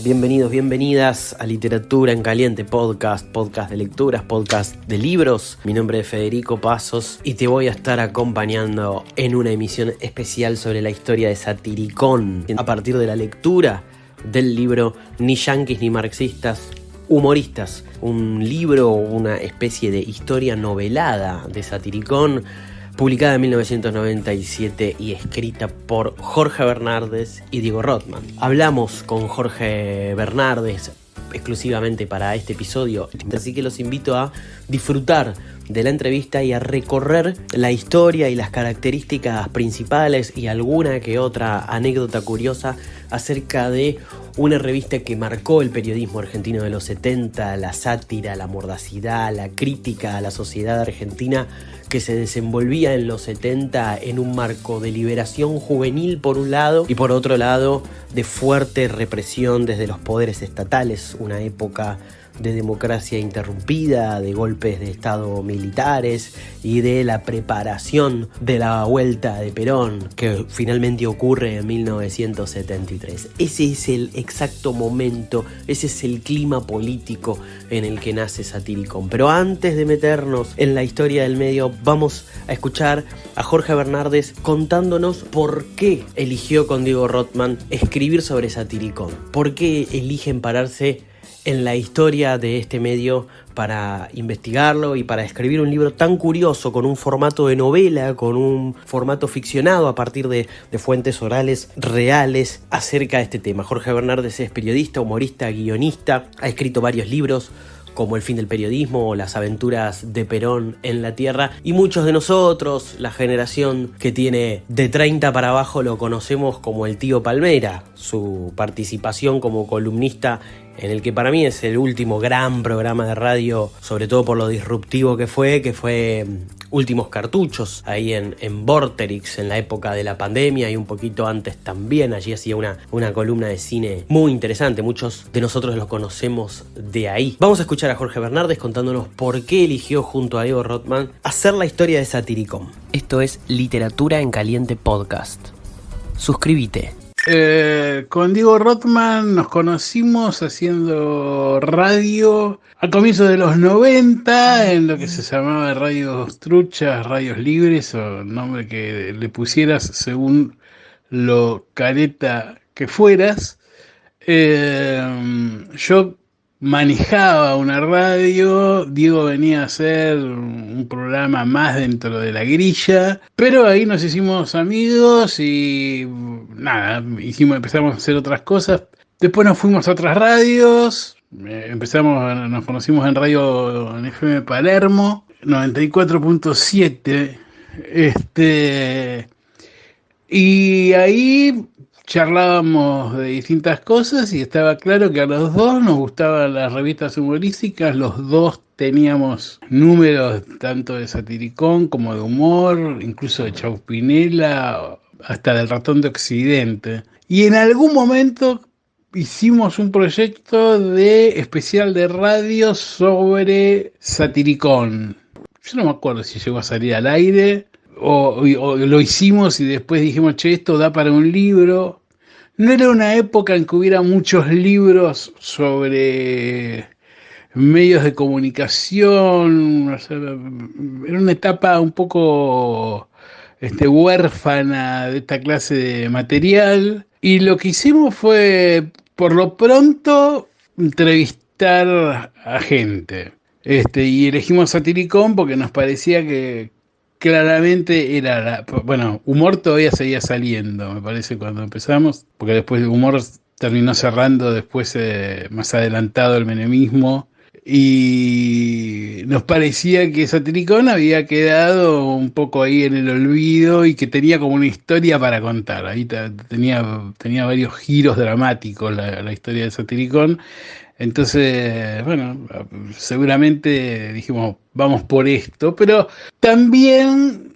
Bienvenidos, bienvenidas a Literatura en Caliente Podcast, podcast de lecturas, podcast de libros. Mi nombre es Federico Pasos y te voy a estar acompañando en una emisión especial sobre la historia de Satiricón, a partir de la lectura del libro Ni yanquis ni marxistas, humoristas, un libro, una especie de historia novelada de Satiricón, publicada en 1997 y escrita por Jorge Bernardes y Diego Rottman. Hablamos con Jorge Bernardes exclusivamente para este episodio, así que los invito a disfrutar de la entrevista y a recorrer la historia y las características principales y alguna que otra anécdota curiosa acerca de una revista que marcó el periodismo argentino de los 70, la sátira, la mordacidad, la crítica a la sociedad argentina que se desenvolvía en los 70 en un marco de liberación juvenil por un lado y por otro lado de fuerte represión desde los poderes estatales, una época de democracia interrumpida, de golpes de estado militares y de la preparación de la vuelta de Perón que finalmente ocurre en 1973. Ese es el exacto momento, ese es el clima político en el que nace Satiricón. Pero antes de meternos en la historia del medio, vamos a escuchar a Jorge Bernardes contándonos por qué eligió con Diego Rottman escribir sobre Satiricón, por qué eligen pararse en la historia de este medio para investigarlo y para escribir un libro tan curioso, con un formato de novela, con un formato ficcionado a partir de fuentes orales reales acerca de este tema. Jorge Bernardes es periodista, humorista, guionista, ha escrito varios libros como El fin del periodismo o Las aventuras de Perón en la Tierra, y muchos de nosotros, la generación que tiene de 30 para abajo, lo conocemos como el tío Palmera. Su participación como columnista en el que para mí es el último gran programa de radio, sobre todo por lo disruptivo que fue Últimos Cartuchos, ahí en Vorterix, en la época de la pandemia y un poquito antes también. Allí hacía una columna de cine muy interesante, muchos de nosotros lo conocemos de ahí. Vamos a escuchar a Jorge Bernardes contándonos por qué eligió junto a Diego Rottman hacer la historia de Satiricón. Esto es Literatura en Caliente Podcast. Suscríbete. Con Diego Rottman nos conocimos haciendo radio a comienzos de los 90 en lo que se llamaba radios truchas, radios libres, o el nombre que le pusieras según lo careta que fueras. Yo manejaba una radio, Diego venía a hacer un programa más dentro de la grilla, pero ahí nos hicimos amigos y nada, empezamos a hacer otras cosas. Después nos fuimos a otras radios, nos conocimos en radio en FM Palermo, 94.7, y ahí charlábamos de distintas cosas y estaba claro que a los dos nos gustaban las revistas humorísticas, los dos teníamos números tanto de Satiricón como de humor, incluso de Chaupinela, hasta del Ratón de Occidente. Y en algún momento hicimos un proyecto de especial de radio sobre Satiricón. Yo no me acuerdo si llegó a salir al aire o lo hicimos y después dijimos, che, esto da para un libro. No era una época en que hubiera muchos libros sobre medios de comunicación, o sea, era una etapa un poco huérfana de esta clase de material, y lo que hicimos fue, por lo pronto, entrevistar a gente. Y elegimos Satiricón porque nos parecía que claramente era humor todavía seguía saliendo, me parece, cuando empezamos, porque después de humor terminó cerrando después, más adelantado, el menemismo, y nos parecía que Satiricón había quedado un poco ahí en el olvido y que tenía como una historia para contar. Ahí tenía varios giros dramáticos la historia de Satiricón. Entonces, seguramente dijimos, vamos por esto, pero también,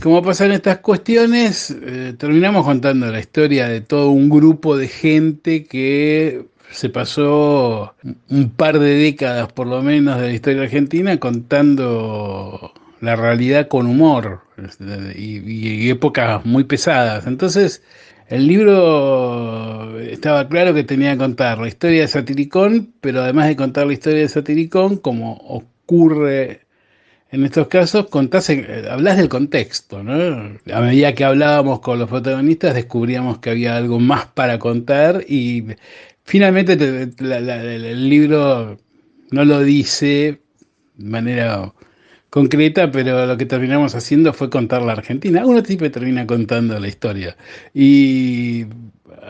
como pasan estas cuestiones, terminamos contando la historia de todo un grupo de gente que se pasó un par de décadas, por lo menos, de la historia argentina contando la realidad con humor y épocas muy pesadas. Entonces, El libro estaba claro que tenía que contar la historia de Satiricón, pero además de contar la historia de Satiricón, como ocurre en estos casos, hablás del contexto, ¿no? A medida que hablábamos con los protagonistas, descubríamos que había algo más para contar y finalmente el libro no lo dice de manera concreta, pero lo que terminamos haciendo fue contar la Argentina. Uno siempre termina contando la historia. Y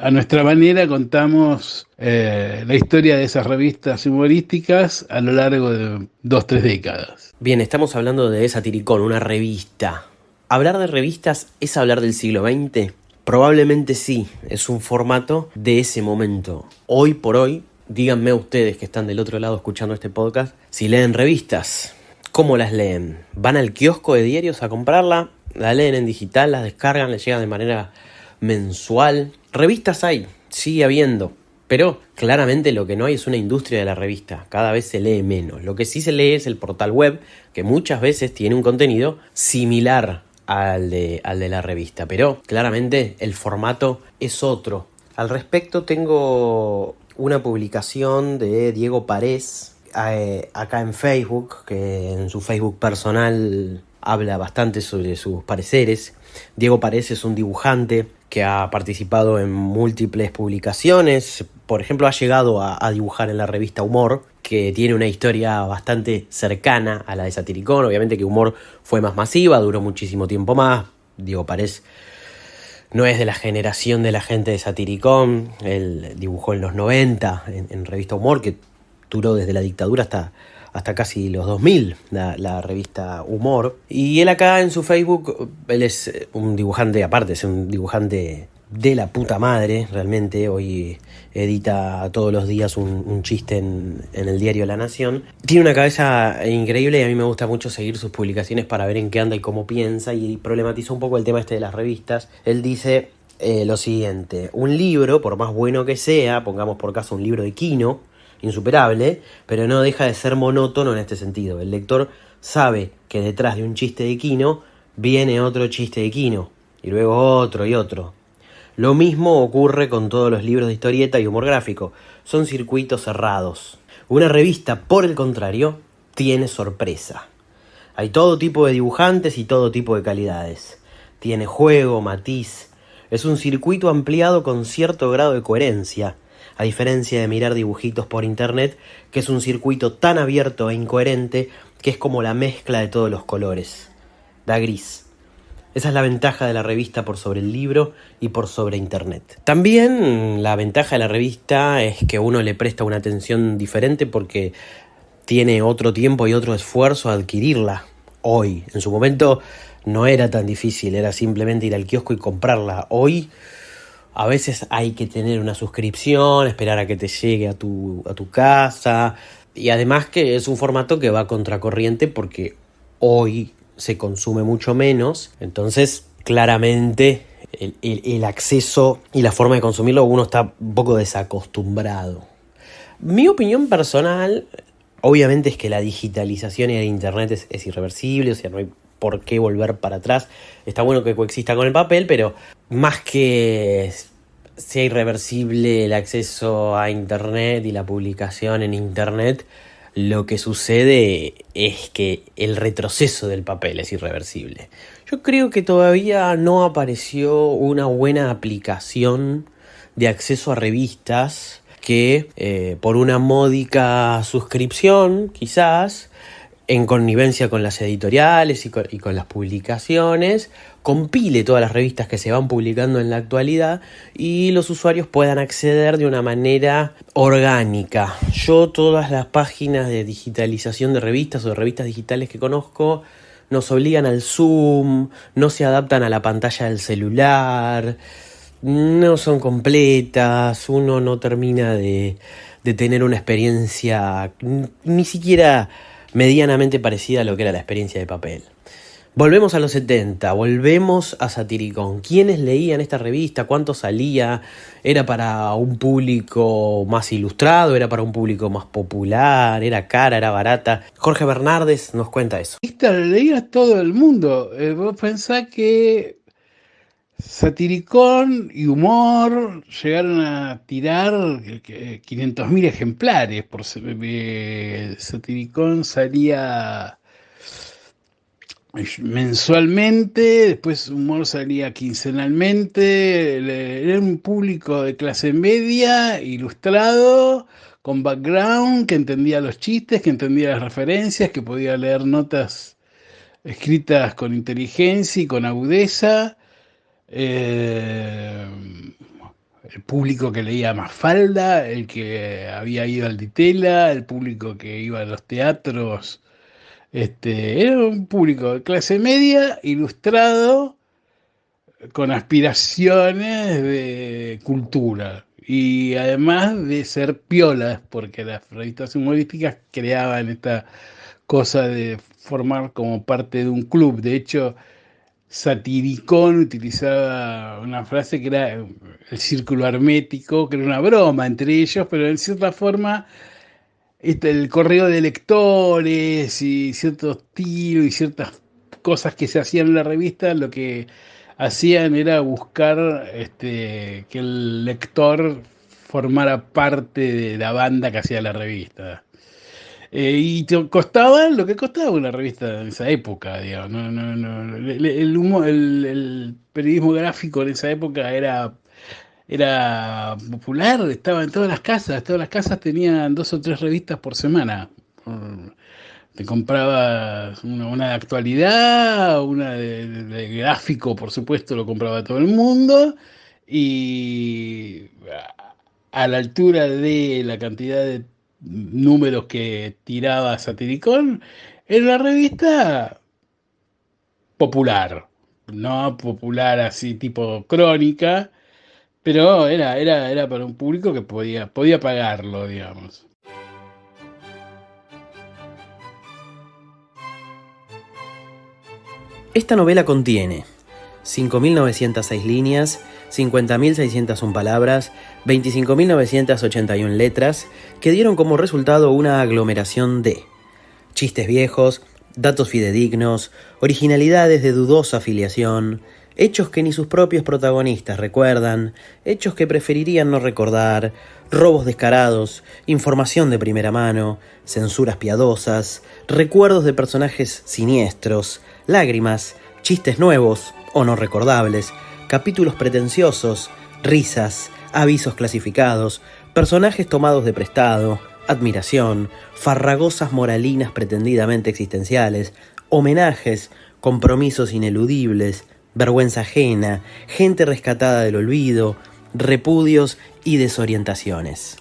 a nuestra manera contamos la historia de esas revistas humorísticas a lo largo de 2, 3 décadas. Bien, estamos hablando de Satiricón, una revista. ¿Hablar de revistas es hablar del siglo XX? Probablemente sí, es un formato de ese momento. Hoy por hoy, díganme ustedes que están del otro lado escuchando este podcast, si leen revistas. ¿Cómo las leen? ¿Van al kiosco de diarios a comprarla? ¿La leen en digital? ¿Las descargan? ¿Les llegan de manera mensual? Revistas hay, sigue habiendo. Pero claramente lo que no hay es una industria de la revista. Cada vez se lee menos. Lo que sí se lee es el portal web, que muchas veces tiene un contenido similar al de la revista. Pero claramente el formato es otro. Al respecto tengo una publicación de Diego Parés, acá en Facebook, que en su Facebook personal habla bastante sobre sus pareceres. Diego Parés es un dibujante que ha participado en múltiples publicaciones. Por ejemplo, ha llegado a dibujar en la revista Humor, que tiene una historia bastante cercana a la de Satiricón. Obviamente que Humor fue más masiva, duró muchísimo tiempo más. Diego Parés no es de la generación de la gente de Satiricón. Él dibujó en los 90 en revista Humor, que duró desde la dictadura hasta casi los 2000, la revista Humor. Y él acá en su Facebook, él es un dibujante aparte, es un dibujante de la puta madre, realmente. Hoy edita todos los días un chiste en el diario La Nación. Tiene una cabeza increíble y a mí me gusta mucho seguir sus publicaciones para ver en qué anda y cómo piensa, y problematiza un poco el tema este de las revistas. Él dice lo siguiente: un libro, por más bueno que sea, pongamos por caso un libro de Quino, insuperable, pero no deja de ser monótono en este sentido. El lector sabe que detrás de un chiste de Quino viene otro chiste de Quino, y luego otro y otro. Lo mismo ocurre con todos los libros de historieta y humor gráfico. Son circuitos cerrados. Una revista, por el contrario, tiene sorpresa. Hay todo tipo de dibujantes y todo tipo de calidades. Tiene juego, matiz. Es un circuito ampliado con cierto grado de coherencia, a diferencia de mirar dibujitos por internet, que es un circuito tan abierto e incoherente que es como la mezcla de todos los colores. Da gris. Esa es la ventaja de la revista por sobre el libro y por sobre internet. También la ventaja de la revista es que uno le presta una atención diferente porque tiene otro tiempo y otro esfuerzo a adquirirla. Hoy, en su momento, no era tan difícil, era simplemente ir al kiosco y comprarla. Hoy a veces hay que tener una suscripción, esperar a que te llegue a tu casa, y además que es un formato que va a contracorriente porque hoy se consume mucho menos. Entonces claramente el acceso y la forma de consumirlo, uno está un poco desacostumbrado. Mi opinión personal, obviamente, es que la digitalización y el internet es irreversible, o sea, no hay por qué volver para atrás. Está bueno que coexista con el papel, pero más que sea irreversible el acceso a internet y la publicación en internet, lo que sucede es que el retroceso del papel es irreversible. Yo creo que todavía no apareció una buena aplicación de acceso a revistas que por una módica suscripción, quizás, en connivencia con las editoriales y con las publicaciones, compile todas las revistas que se van publicando en la actualidad y los usuarios puedan acceder de una manera orgánica. Yo todas las páginas de digitalización de revistas o de revistas digitales que conozco nos obligan al zoom, no se adaptan a la pantalla del celular, no son completas, uno no termina de tener una experiencia ni siquiera medianamente parecida a lo que era la experiencia de papel. Volvemos a los 70, volvemos a Satiricón. ¿Quiénes leían esta revista? ¿Cuánto salía? ¿Era para un público más ilustrado? ¿Era para un público más popular? ¿Era cara? ¿Era barata? Jorge Bernardes nos cuenta eso. Esta la leía todo el mundo. Vos pensás que Satiricón y Humor llegaron a tirar 500.000 ejemplares. Satiricón salía mensualmente, después Humor salía quincenalmente. Era un público de clase media, ilustrado, con background, que entendía los chistes, que entendía las referencias, que podía leer notas escritas con inteligencia y con agudeza. Eh, el público que leía Mafalda, el que había ido al Ditela, el público que iba a los teatros. Era un público de clase media, ilustrado, con aspiraciones de cultura. Y además de ser piolas, porque las revistas humorísticas creaban esta cosa de formar como parte de un club. De hecho, Satiricón utilizaba una frase que era el círculo hermético, que era una broma entre ellos, pero en cierta forma el correo de lectores y cierto estilo y ciertas cosas que se hacían en la revista, lo que hacían era buscar que el lector formara parte de la banda que hacía la revista. Y te costaba lo que costaba una revista en esa época, digamos. El periodismo gráfico en esa época era popular, estaba en todas las casas tenían 2 o 3 revistas por semana. Te comprabas una de actualidad, una de gráfico, por supuesto, lo compraba todo el mundo, y a la altura de la cantidad de números que tiraba Satiricón, era una revista popular, no popular así tipo crónica, pero era para un público que podía pagarlo, digamos. Esta novela contiene 5.906 líneas, 50.601 palabras, 25.981 letras, que dieron como resultado una aglomeración de chistes viejos, datos fidedignos, originalidades de dudosa afiliación, hechos que ni sus propios protagonistas recuerdan, hechos que preferirían no recordar, robos descarados, información de primera mano, censuras piadosas, recuerdos de personajes siniestros, lágrimas, chistes nuevos o no recordables, capítulos pretenciosos, risas, avisos clasificados, personajes tomados de prestado, admiración, farragosas moralinas pretendidamente existenciales, homenajes, compromisos ineludibles, vergüenza ajena, gente rescatada del olvido, repudios y desorientaciones.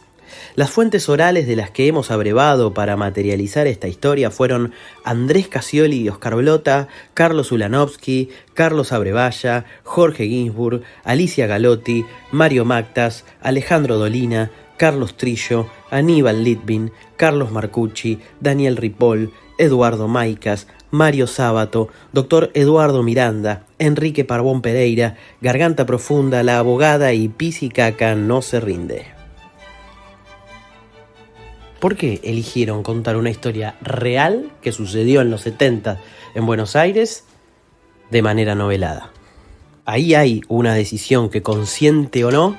Las fuentes orales de las que hemos abrevado para materializar esta historia fueron Andrés Cassioli y Oscar Blota, Carlos Ulanovsky, Carlos Abrevaya, Jorge Ginsburg, Alicia Galotti, Mario Mactas, Alejandro Dolina, Carlos Trillo, Aníbal Litvin, Carlos Marcucci, Daniel Ripoll, Eduardo Maicas, Mario Sábato, Dr. Eduardo Miranda, Enrique Parbón Pereira, Garganta Profunda, La Abogada y Pisicaca no se rinde. ¿Por qué eligieron contar una historia real que sucedió en los 70 en Buenos Aires de manera novelada? Ahí hay una decisión que, consciente o no,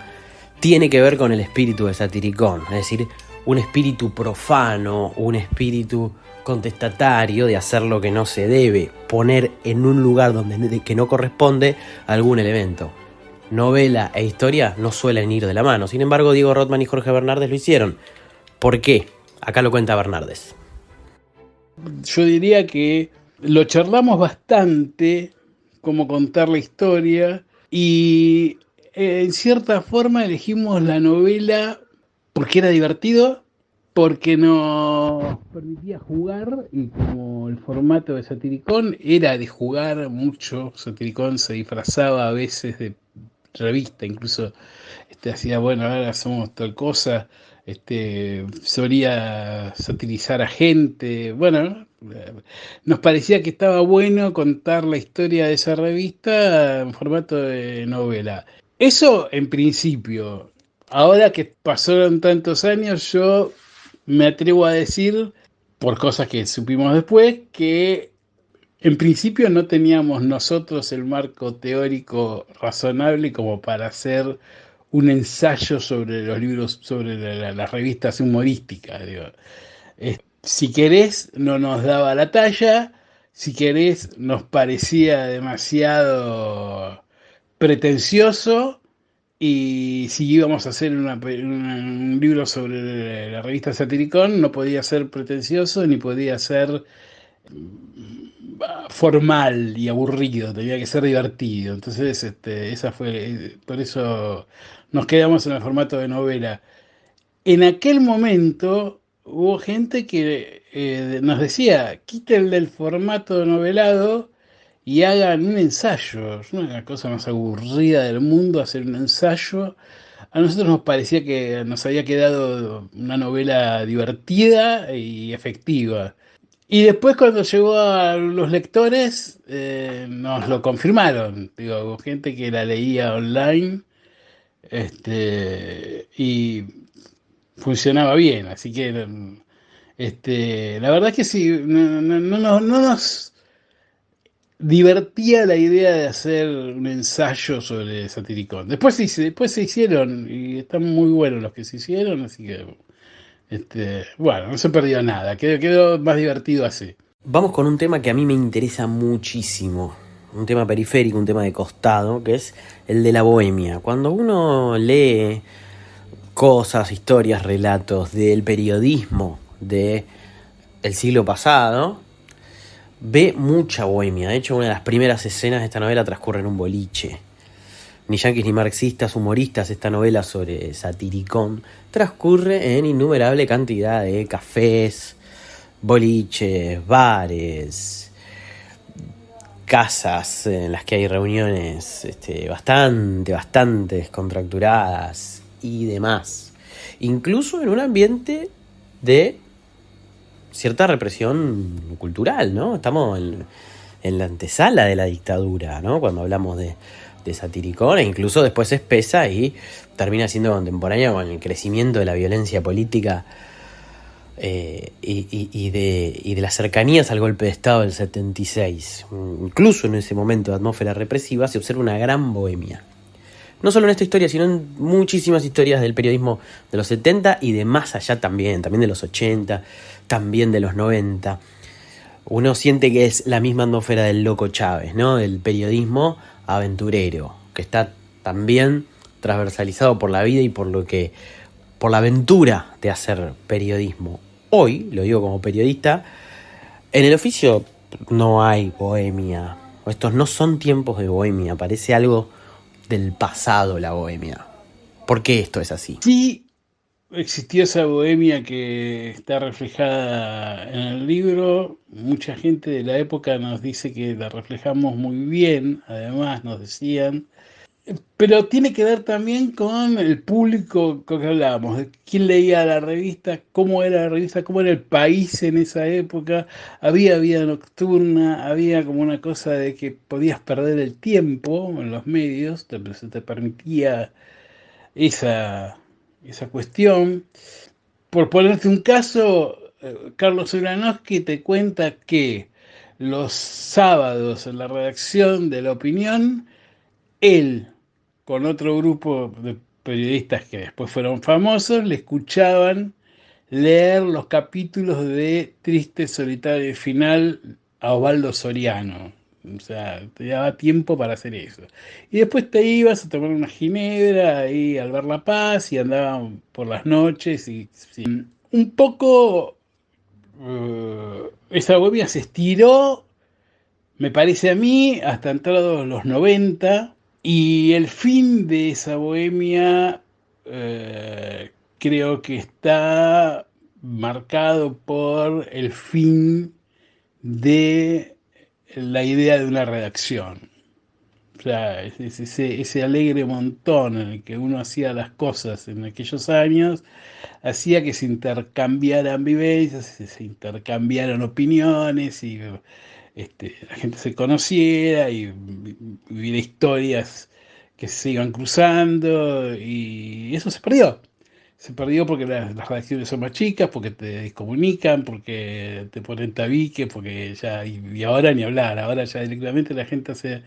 tiene que ver con el espíritu de Satiricón, es decir, un espíritu profano, un espíritu contestatario de hacer lo que no se debe, poner en un lugar que no corresponde algún elemento. Novela e historia no suelen ir de la mano, sin embargo Diego Rothman y Jorge Bernardes lo hicieron. ¿Por qué? Acá lo cuenta Bernardes. Yo diría que lo charlamos bastante, cómo contar la historia, y en cierta forma elegimos la novela porque era divertido, porque nos permitía jugar, y como el formato de Satiricón era de jugar mucho, Satiricón se disfrazaba a veces de revista, incluso hacía, bueno, ahora somos tal cosa, solía satirizar a gente, bueno, nos parecía que estaba bueno contar la historia de esa revista en formato de novela. Eso en principio. Ahora que pasaron tantos años, yo me atrevo a decir, por cosas que supimos después, que En principio no teníamos nosotros el marco teórico razonable como para hacer un ensayo sobre los libros, sobre las revistas humorísticas. Digo. Si querés, no nos daba la talla, si querés, nos parecía demasiado pretencioso, y si íbamos a hacer un libro sobre la revista Satiricón, no podía ser pretencioso ni podía ser formal y aburrido, tenía que ser divertido. Entonces, esa fue, por eso nos quedamos en el formato de novela. En aquel momento hubo gente que nos decía, quiten del formato novelado y hagan un ensayo. Es una cosa más aburrida del mundo hacer un ensayo. A nosotros nos parecía que nos había quedado una novela divertida y efectiva. Y después cuando llegó a los lectores, nos lo confirmaron. Digo, hubo gente que la leía online, y funcionaba bien. Así que, la verdad es que sí, no nos divertía la idea de hacer un ensayo sobre Satiricón. Después se hicieron y están muy buenos los que se hicieron, así que, bueno, no se perdió nada, quedó más divertido así. Vamos con un tema que a mí me interesa muchísimo, un tema periférico, un tema de costado, que es el de la bohemia. Cuando uno lee cosas, historias, relatos del periodismo del siglo pasado, ve mucha bohemia. De hecho, una de las primeras escenas de esta novela transcurre en un boliche. Ni yanquis ni marxistas, humoristas, esta novela sobre Satiricón transcurre en innumerable cantidad de cafés, boliches, bares, casas en las que hay reuniones bastante descontracturadas y demás. Incluso en un ambiente de cierta represión cultural, ¿no? Estamos en la antesala de la dictadura, ¿no? Cuando hablamos de Satiricón, e incluso después es pesa y termina siendo contemporánea con el crecimiento de la violencia política y de las cercanías al golpe de Estado del 76. Incluso en ese momento de atmósfera represiva se observa una gran bohemia. No solo en esta historia, sino en muchísimas historias del periodismo de los 70 y de más allá también de los 80, también de los 90. Uno siente que es la misma atmósfera del Loco Chávez, ¿no? Del periodismo aventurero, que está también transversalizado por la vida y por la aventura de hacer periodismo. Hoy, lo digo como periodista, en el oficio no hay bohemia. Estos no son tiempos de bohemia, parece algo del pasado la bohemia. ¿Por qué esto es así? Sí, existió esa bohemia que está reflejada en el libro. Mucha gente de la época nos dice que la reflejamos muy bien, además nos decían. Pero tiene que ver también con el público con que hablábamos, de quién leía la revista, cómo era la revista, cómo era el país en esa época. Había vida nocturna, había como una cosa de que podías perder el tiempo en los medios, se te permitía esa, esa cuestión. Por ponerte un caso, Carlos Uranowski te cuenta que los sábados en la redacción de La Opinión, él, con otro grupo de periodistas que después fueron famosos, le escuchaban leer los capítulos de Triste, Solitario y Final a Osvaldo Soriano. O sea, te daba tiempo para hacer eso. Y después te ibas a tomar una ginebra ahí al Bar La Paz y andaban por las noches y sí. Un poco esa bohemia se estiró, me parece a mí, hasta entrados los 90. Y el fin de esa bohemia, creo que está marcado por el fin de la idea de una redacción. O sea, ese alegre montón en el que uno hacía las cosas en aquellos años, hacía que se intercambiaran vivencias, se intercambiaran opiniones y la gente se conociera y viviera historias que se iban cruzando, y eso se perdió. Se perdió porque las redacciones son más chicas, porque te descomunican, porque te ponen tabique, porque ya, y ahora ni hablar, ahora ya directamente la gente hace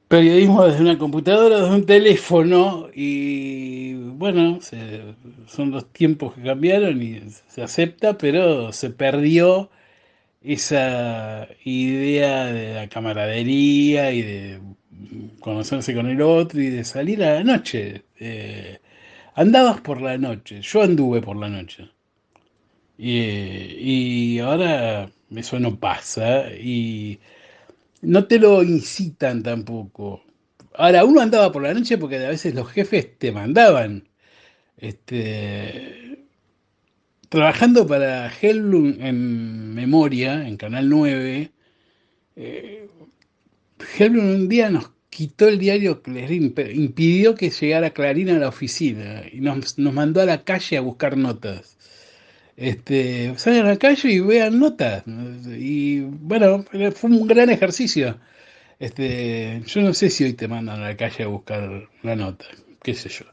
periodismo desde una computadora, desde un teléfono, y bueno, son los tiempos que cambiaron y se acepta, pero se perdió esa idea de la camaradería y de conocerse con el otro y de salir a la noche. Andabas por la noche, yo anduve por la noche. Y ahora eso no pasa y no te lo incitan tampoco. Ahora, uno andaba por la noche porque a veces los jefes te mandaban. Este, trabajando para Hellblum en memoria, en Canal 9. Hellblum un día nos quitó el diario Clarín, impidió que llegara Clarín a la oficina y nos mandó a la calle a buscar notas. Salgan a la calle y vean notas. Y bueno, fue un gran ejercicio. Yo no sé si hoy te mandan a la calle a buscar la nota, qué sé yo.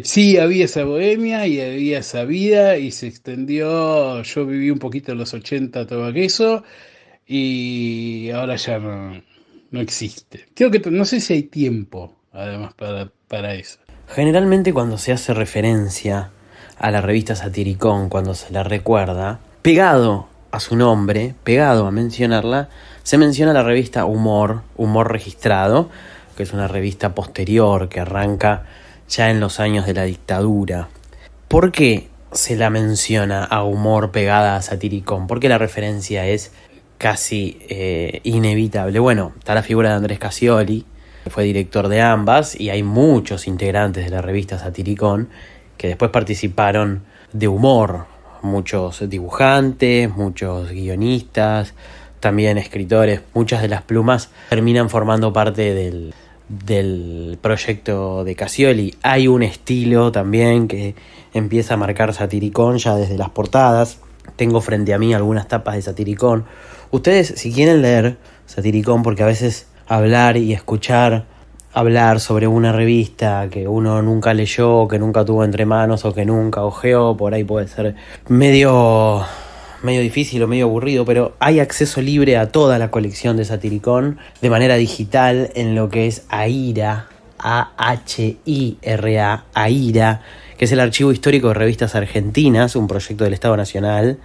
Sí, había esa bohemia y había esa vida y se extendió. Yo viví un poquito en los 80 todo aquello y ahora ya no existe. Creo que no sé si hay tiempo, además, para eso. Generalmente cuando se hace referencia a la revista Satiricón, cuando se la recuerda, pegado a su nombre, pegado a mencionarla, se menciona la revista Humor Registrado, que es una revista posterior que arranca ya en los años de la dictadura. ¿Por qué se la menciona a Humor pegada a Satiricón? Porque la referencia es casi inevitable. Bueno, está la figura de Andrés Scacioli, que fue director de ambas, y hay muchos integrantes de la revista Satiricón que después participaron de Humor, muchos dibujantes, muchos guionistas, también escritores. Muchas de las plumas terminan formando parte del proyecto de Scacioli. Hay un estilo también que empieza a marcar Satiricón ya desde las portadas. Tengo frente a mí algunas tapas de Satiricón. Ustedes, si quieren leer Satiricón, porque a veces hablar y escuchar hablar sobre una revista que uno nunca leyó, que nunca tuvo entre manos o que nunca hojeó, por ahí puede ser medio difícil o medio aburrido, pero hay acceso libre a toda la colección de Satiricón de manera digital en lo que es AHIRA, AHIRA, AHIRA, que es el Archivo Histórico de Revistas Argentinas, un proyecto del Estado Nacional,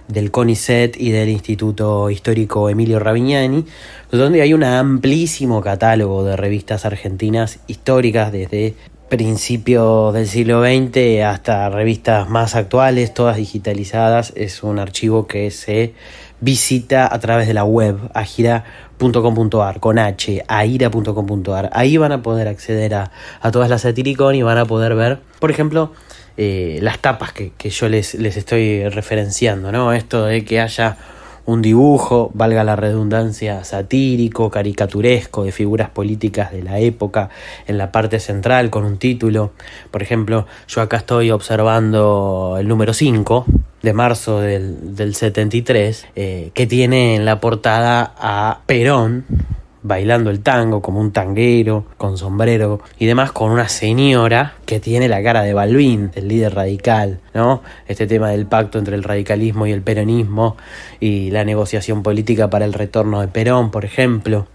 del CONICET y del Instituto Histórico Emilio Ravignani, donde hay un amplísimo catálogo de revistas argentinas históricas desde principios del siglo XX hasta revistas más actuales, todas digitalizadas. Es un archivo que se visita a través de la web ahira.com.ar, con H, ahira.com.ar. Ahí van a poder acceder a todas las Satiricón y van a poder ver, por ejemplo, las tapas que yo les estoy referenciando, ¿no? Esto de que haya un dibujo, valga la redundancia, satírico, caricaturesco, de figuras políticas de la época en la parte central con un título. Por ejemplo, yo acá estoy observando el número 5 de marzo del 73, que tiene en la portada a Perón bailando el tango como un tanguero, con sombrero y demás, con una señora que tiene la cara de Balbín, el líder radical, ¿no? Este tema del pacto entre el radicalismo y el peronismo y la negociación política para el retorno de Perón, por ejemplo.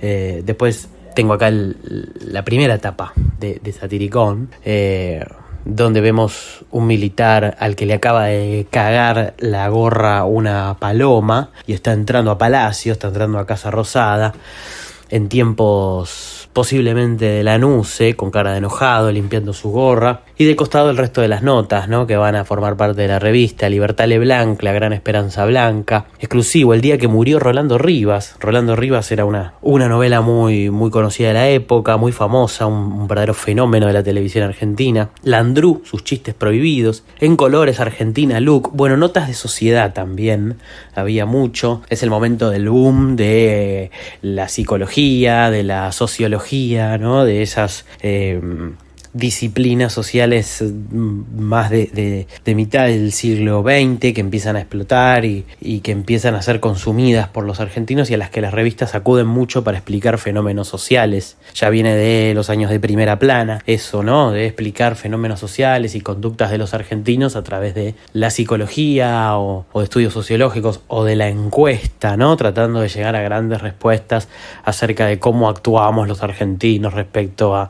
Después tengo acá la primera etapa de Satiricón, donde vemos un militar al que le acaba de cagar la gorra una paloma y está entrando a Palacio, está entrando a Casa Rosada, en tiempos posiblemente de Lanuse, con cara de enojado, limpiando su gorra, y de costado el resto de las notas, ¿no?, que van a formar parte de la revista: Libertad Leblanc, La Gran Esperanza Blanca, exclusivo, El día que murió Rolando Rivas. Rolando Rivas era una novela muy, muy conocida de la época, muy famosa, un verdadero fenómeno de la televisión argentina. Landru, sus chistes prohibidos. En colores, Argentina, Look. Bueno, notas de sociedad también, había mucho. Es el momento del boom de la psicología, de la sociología, ¿no?, de esas disciplinas sociales más de mitad del siglo XX que empiezan a explotar y que empiezan a ser consumidas por los argentinos y a las que las revistas acuden mucho para explicar fenómenos sociales. Ya viene de los años de Primera Plana, eso, ¿no? De explicar fenómenos sociales y conductas de los argentinos a través de la psicología o de estudios sociológicos o de la encuesta, ¿no? Tratando de llegar a grandes respuestas acerca de cómo actuábamos los argentinos respecto a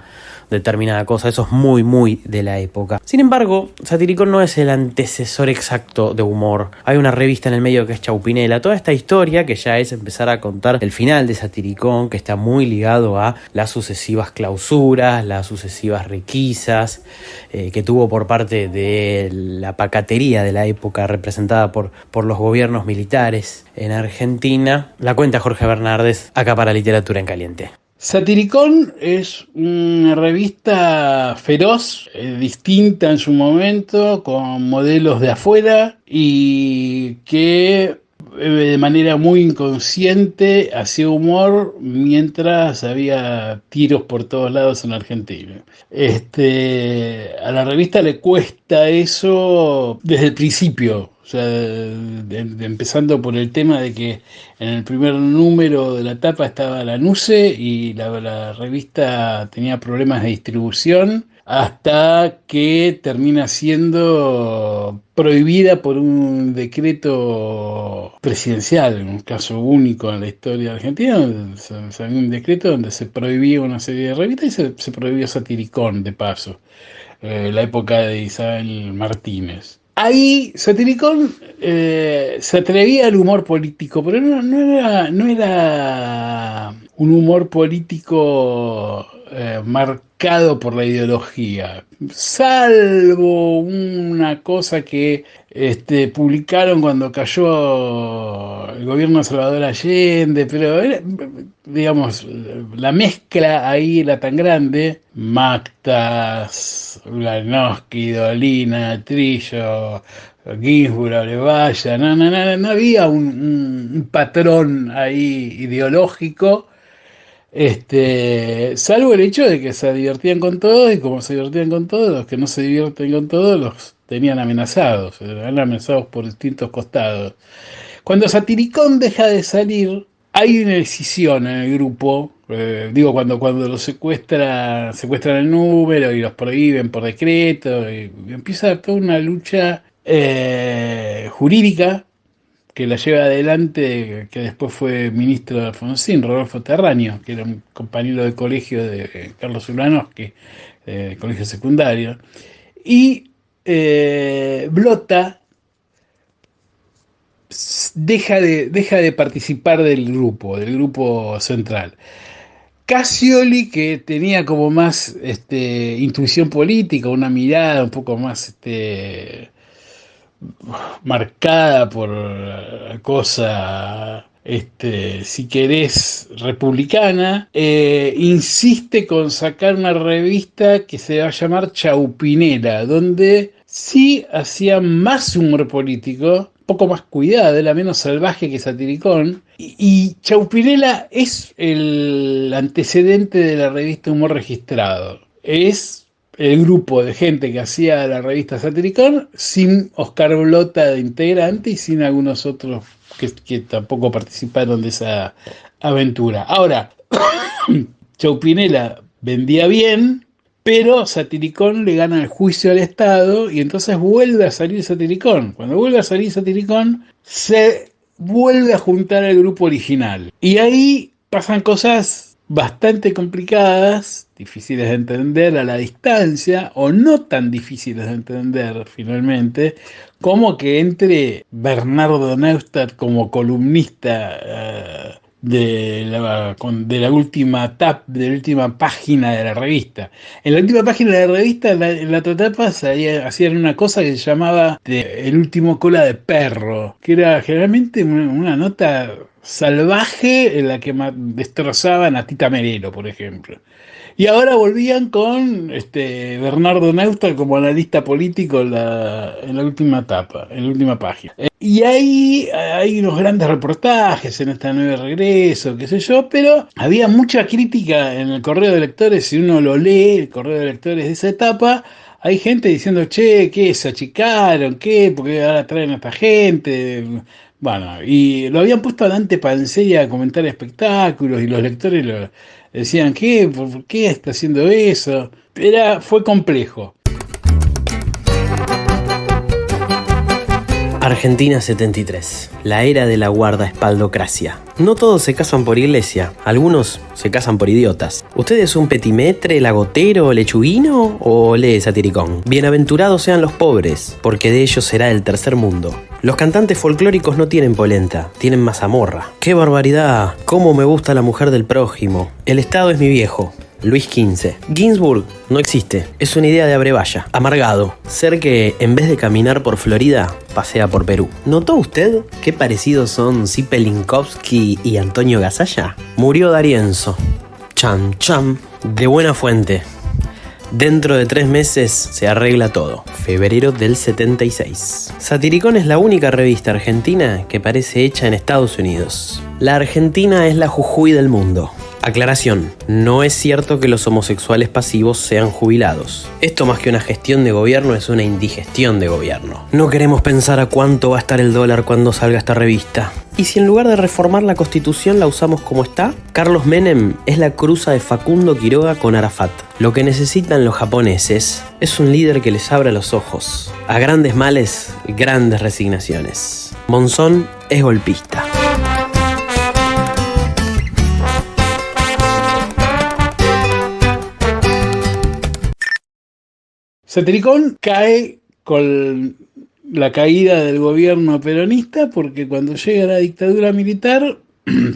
determinada cosa. Eso es muy, muy de la época. Sin embargo, Satiricón no es el antecesor exacto de Humor. Hay una revista en el medio que es Chaupinela. Toda esta historia, que ya es empezar a contar el final de Satiricón, que está muy ligado a las sucesivas clausuras, las sucesivas requisas que tuvo por parte de la pacatería de la época representada por los gobiernos militares en Argentina, la cuenta Jorge Bernardes acá para Literatura en Caliente. Satiricón es una revista feroz, distinta en su momento, con modelos de afuera y que de manera muy inconsciente hacía humor mientras había tiros por todos lados en Argentina. A la revista le cuesta eso desde el principio. O sea, empezando por el tema de que en el primer número de la tapa estaba la NUCE y la revista tenía problemas de distribución, hasta que termina siendo prohibida por un decreto presidencial, un caso único en la historia de Argentina, donde salió un decreto donde se prohibía una serie de revistas y se prohibió Satiricón, de paso, la época de Isabel Martínez. Ahí Satiricón se atrevía al humor político, pero no era un humor político marcado por la ideología, salvo una cosa que publicaron cuando cayó el gobierno de Salvador Allende, pero era, digamos, la mezcla ahí era tan grande. Mactas, Ulanowski, Dolina, Trillo, Ginsburg, Olevaya, no había un patrón ahí ideológico, salvo el hecho de que se divertían con todos, y como se divertían con todos, los que no se divierten con todos los tenían amenazados, eran amenazados por distintos costados. Cuando Satiricón deja de salir, hay una decisión en el grupo, cuando los secuestran el número y los prohíben por decreto, y empieza toda una lucha jurídica que la lleva adelante, que después fue ministro de Alfonsín, Rodolfo Terraño, que era un compañero de colegio de Carlos Ulanowski, colegio secundario, y Blota deja de participar del grupo central. Cassioli, que tenía como más intuición política, una mirada un poco más marcada por la cosa, si querés, republicana, insiste con sacar una revista que se va a llamar Chaupinela, donde sí hacía más humor político, poco más cuidado, era menos salvaje que Satiricón, y Chaupinela es el antecedente de la revista Humor Registrado. Es el grupo de gente que hacía la revista Satiricón sin Oscar Blota de integrante y sin algunos otros que tampoco participaron de esa aventura. Ahora, Chaupinela vendía bien, pero Satiricón le gana el juicio al Estado y entonces vuelve a salir Satiricón. Cuando vuelve a salir Satiricón, se vuelve a juntar al grupo original. Y ahí pasan cosas bastante complicadas, difíciles de entender a la distancia, o no tan difíciles de entender finalmente, como que entre Bernardo Neustadt como columnista de la última página de la revista. En la última página de la revista, en la otra etapa, hacían una cosa que se llamaba El último cola de perro, que era generalmente una nota salvaje en la que destrozaban a Tita Merelo, por ejemplo. Y ahora volvían con Bernardo Neustadt como analista político en la última etapa, en la última página. Y ahí hay unos grandes reportajes en este nuevo regreso, qué sé yo, pero había mucha crítica en el correo de lectores. Si uno lo lee, el correo de lectores de esa etapa, hay gente diciendo, che, ¿qué? ¿Se achicaron? ¿Qué? ¿Por qué ahora traen a esta gente? Bueno, y lo habían puesto a Dante Panzeri a comentar espectáculos y los lectores decían, ¿qué? ¿Por qué está haciendo eso? Fue complejo. Argentina 73, la era de la guardaespaldocracia. No todos se casan por iglesia, algunos se casan por idiotas. ¿Usted es un petimetre, lagotero, lechuguino o lee Satiricón? Bienaventurados sean los pobres, porque de ellos será el tercer mundo. Los cantantes folclóricos no tienen polenta, tienen mazamorra. ¡Qué barbaridad! ¿Cómo me gusta la mujer del prójimo? El Estado es mi viejo. Luis XV. Ginsburg no existe, es una idea de Abrevaya. Amargado, ser que en vez de caminar por Florida, pasea por Perú. ¿Notó usted qué parecidos son Zipe Linkowski y Antonio Gasalla? Murió D'Arienzo. Cham, cham. De buena fuente. Dentro de 3 meses se arregla todo. Febrero del 76. Satiricón es la única revista argentina que parece hecha en Estados Unidos. La Argentina es la Jujuy del mundo. Aclaración, no es cierto que los homosexuales pasivos sean jubilados. Esto más que una gestión de gobierno es una indigestión de gobierno. No queremos pensar a cuánto va a estar el dólar cuando salga esta revista. ¿Y si en lugar de reformar la Constitución la usamos como está? Carlos Menem es la cruza de Facundo Quiroga con Arafat. Lo que necesitan los japoneses es un líder que les abra los ojos. A grandes males, grandes resignaciones. Monzón es golpista. Satiricón cae con la caída del gobierno peronista porque cuando llega la dictadura militar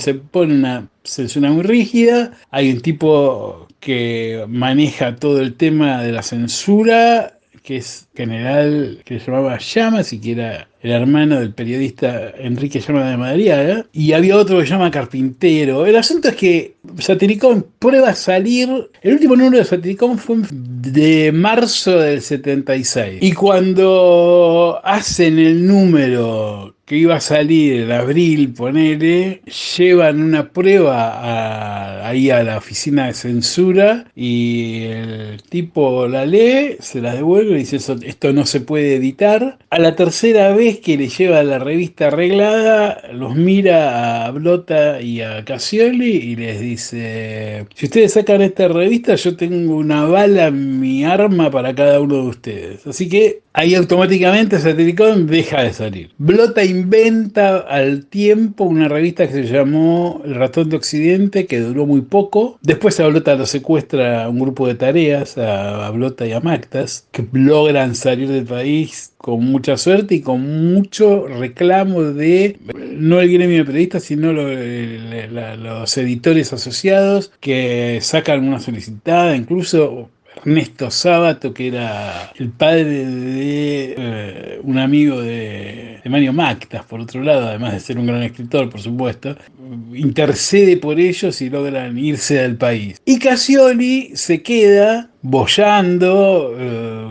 se pone una censura muy rígida. Hay un tipo que maneja todo el tema de la censura, que es general, que se llamaba Llamas y que era el hermano del periodista Enrique Llamas de Madariaga, y había otro que se llama Carpintero. El asunto es que Satiricón prueba a salir, el último número de Satiricón fue de marzo del 76, y cuando hacen el número que iba a salir en abril, ponele, llevan una prueba ahí a la oficina de censura y el tipo la lee, se la devuelve y dice, esto no se puede editar. A la tercera vez que le lleva la revista arreglada, los mira a Blota y a Cassioli y les dice, si ustedes sacan esta revista, yo tengo una bala en mi arma para cada uno de ustedes. Así que ahí automáticamente Satiricón deja de salir. Blota inventa al tiempo una revista que se llamó El Ratón de Occidente, que duró muy poco. Después a Blota lo secuestra un grupo de tareas, a Blota y a Mactas, que logran salir del país con mucha suerte y con mucho reclamo de, no el gremio de periodistas, sino los editores asociados, que sacan una solicitada, incluso Ernesto Sábato, que era el padre de un amigo de Mario Mactas, por otro lado, además de ser un gran escritor, por supuesto, intercede por ellos y logran irse del país. Y Cassioli se queda boyando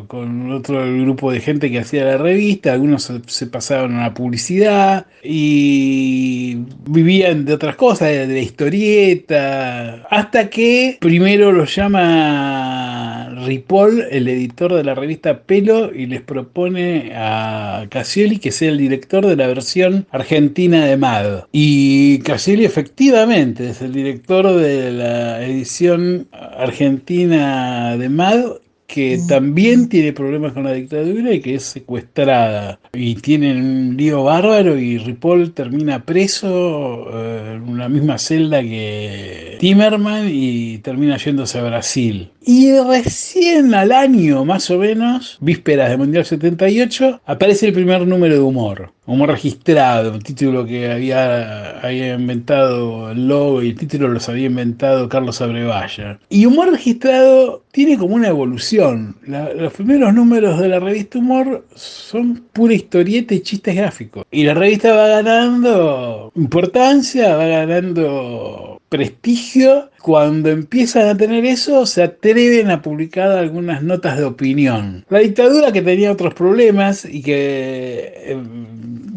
con otro grupo de gente que hacía la revista. Algunos se pasaban a la publicidad y vivían de otras cosas, de la historieta, hasta que primero lo llama Ripoll, el editor de la revista Pelo, y les propone a Cassioli que sea el director de la versión argentina de Mad. Y Cassioli efectivamente es el director de la edición argentina de Mad, que también tiene problemas con la dictadura y que es secuestrada. Y tienen un lío bárbaro y Ripoll termina preso en la misma celda que Timerman y termina yéndose a Brasil. Y recién al año, más o menos, vísperas del Mundial 78, aparece el primer número de humor. Humor Registrado, un título que había inventado el logo, y el título los había inventado Carlos Abrevaya. Y Humor Registrado tiene como una evolución. Los primeros números de la revista Humor son pura historieta y chistes gráficos. Y la revista va ganando importancia, va ganando prestigio. Cuando empiezan a tener eso, se atreven a publicar algunas notas de opinión. La dictadura, que tenía otros problemas y que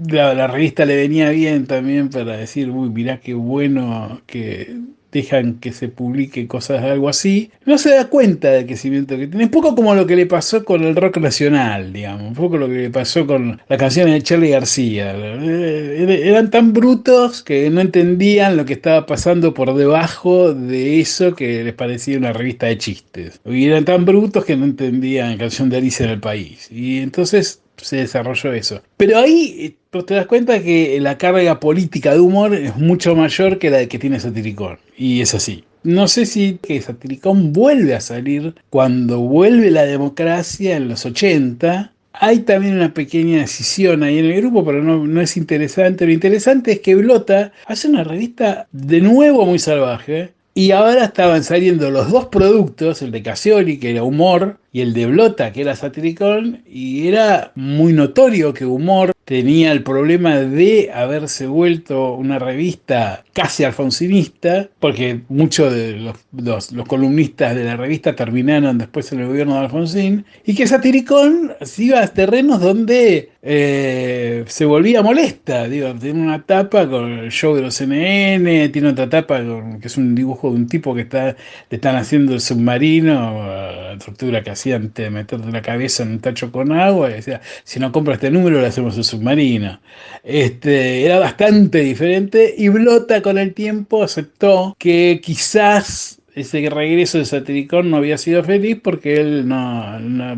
la revista le venía bien también para decir, uy, mirá qué bueno que dejan que se publique cosas de algo así, no se da cuenta del crecimiento que tiene. Un poco como lo que le pasó con el rock nacional, digamos, un poco lo que le pasó con las canciones de Charly García. Eran tan brutos que no entendían lo que estaba pasando por debajo de eso que les parecía una revista de chistes. Y eran tan brutos que no entendían Canción de Alicia en el País. Y entonces se desarrolló eso. Pero ahí vos te das cuenta que la carga política de humor es mucho mayor que la que tiene Satiricón. Y es así. No sé si que Satiricón vuelve a salir cuando vuelve la democracia en los 80. Hay también una pequeña decisión ahí en el grupo, pero no es interesante. Lo interesante es que Blota hace una revista de nuevo muy salvaje. Y ahora estaban saliendo los dos productos, el de Cassioli, que era humor, y el de Blota, que era Satiricón, y era muy notorio que Humor tenía el problema de haberse vuelto una revista casi alfonsinista, porque muchos de los columnistas de la revista terminaron después en el gobierno de Alfonsín, y que Satiricón se iba a terrenos donde se volvía molesta. Digo, tiene una tapa con el show de los CNN, tiene otra tapa que es un dibujo de un tipo que le están haciendo el submarino, la tortura que hacía antes de meterte la cabeza en un tacho con agua, y decía, si no compra este número le hacemos el submarino. Era bastante diferente, y Blota con el tiempo aceptó que quizás ese regreso de Satiricón no había sido feliz porque él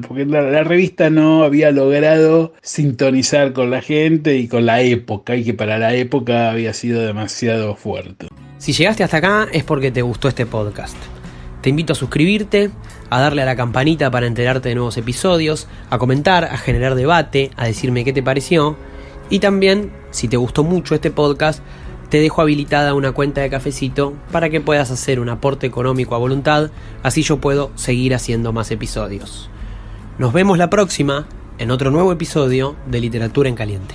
porque la revista no había logrado sintonizar con la gente y con la época, y que para la época había sido demasiado fuerte. Si llegaste hasta acá es porque te gustó este podcast. Te invito a suscribirte, a darle a la campanita para enterarte de nuevos episodios, a comentar, a generar debate, a decirme qué te pareció. Y también, si te gustó mucho este podcast, te dejo habilitada una cuenta de Cafecito para que puedas hacer un aporte económico a voluntad, así yo puedo seguir haciendo más episodios. Nos vemos la próxima en otro nuevo episodio de Literatura en Caliente.